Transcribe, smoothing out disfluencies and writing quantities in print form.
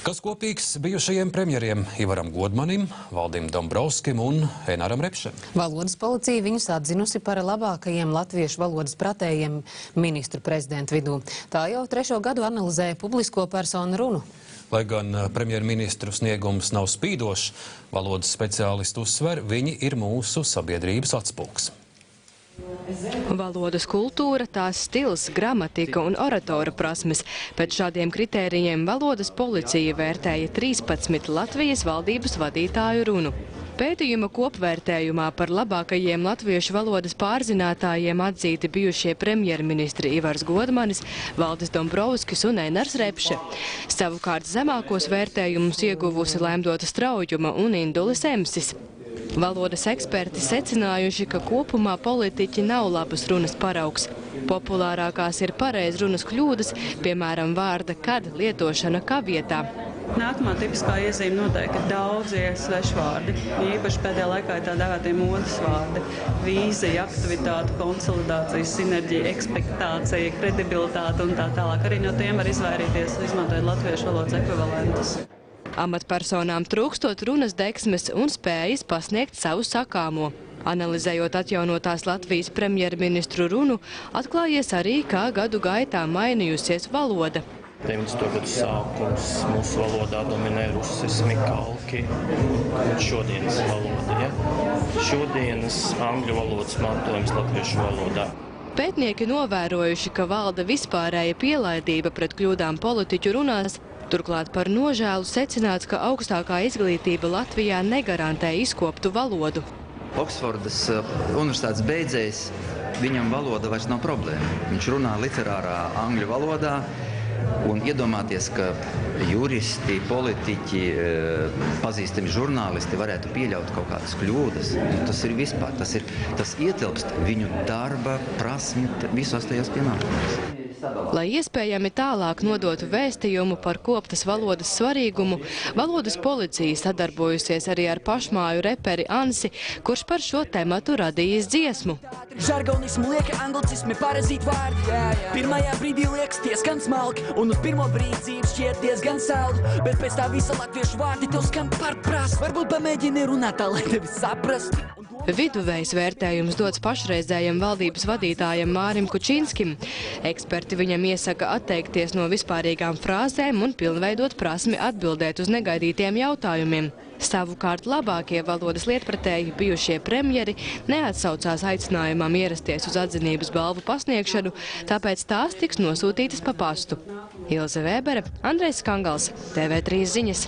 Kas kopīgs bijušajiem premjeriem Ivaram Godmanim, Valdim Dombrovskim un Enaram Repšem? Valodas policija viņus atzinusi par labākajiem latviešu valodas pratējiem ministru prezidentu vidū. Tā jau 3. gadu analizē publisko personu runu. Lai gan premjerministru sniegums nav spīdošs, valodas speciālisti uzsver, viņi ir mūsu sabiedrības atspulgs. Valodas kultūra, tās stils, gramatika un oratora prasmes. Pēc šādiem kritērijiem valodas policija vērtēja 13 Latvijas valdības vadītāju runu. Pētījuma kopvērtējumā par labākajiem latviešu valodas pārzinātājiem atzīti bijušie premjerministri Ivars Godmanis, Valdis Dombrovskis un Enars Repše. Savukārt zemākos vērtējumus ieguvusi Lemdota Straujuma un Indulis Emsis. Valodas eksperti secinājuši, ka kopumā politiķi nav labas runas paraugs. Populārākās ir pareizrunas kļūdas, piemēram, vārda kad lietošana kā vietā. Nākamā tipiskā iezīme noteikti ir daudzie svešvārdi. Īpaši pēdējā laikā ir tā dēvētie modes vārdi. Vīzija, aktivitāte, konsolidācija, sinerģija, ekspektācija, kredibilitāte un tā tālāk. Arī no tiem var izvairīties, izmantojot latviešu valodas ekvivalentus. Amatpersonām trūkstot runas deksmes un spējas pasniegt savu sakāmo. Analizējot atjaunotās Latvijas premjerministru runu, atklājies arī, kā gadu gaitā mainījusies valoda. 90. gadu sākums mūsu valodā dominē rusismi, kalki un šodienas valoda. Ja? Šodienas angļu valodas mantojums latviešu valodā. Pētnieki novērojuši, ka valda vispārēja pielaidība pret kļūdām politiķu runās. Turklāt par nožēlu secināts, ka augstākā izglītība Latvijā negarantē izkoptu valodu. Oksfordas universitātes beidzējs, viņam valoda vairs nav problēma. Viņš runā literārā angļu valodā. Un iedomāties, ka juristi, politiķi, pazīstami žurnālisti varētu pieļaut kaut kādas kļūdas, tas ir vispār, tas ietilpst viņu darba, prasmi, visos tajos pienākumos. Lai iespējami tālāk nodotu vēstījumu par koptas valodas svarīgumu, valodas policija sadarbojusies arī ar pašmāju reperi Ansi, kurš par šo tematu radījis dziesmu. Žargonismu lieka anglicismi parazīt vārdi. Pirmajā brīdī liekas diezgan smalki, un uz pirmo brīdi dzīve šķiet diezgan saldu, bet pēc tā visa latviešu vārdi tev skan par prasu. Varbūt pamēģini runāt tā, lai tevi saprast. Viduvējs vērtējums dots pašreizējam valdības vadītājam Mārim Kučinskim. Eksperti viņam iesaka atteikties no vispārīgām frāzēm un pilnveidot prasmi atbildēt uz negaidītiem jautājumiem. Savukārt labākie valodas lietpratēji bijušie premjeri neatsaucās aicinājumam ierasties uz atzinības balvu pasniegšanu, tāpēc tās tiks nosūtītas pa pastu. Ilze Vēbere, Andrejs Kangals, TV3 ziņas.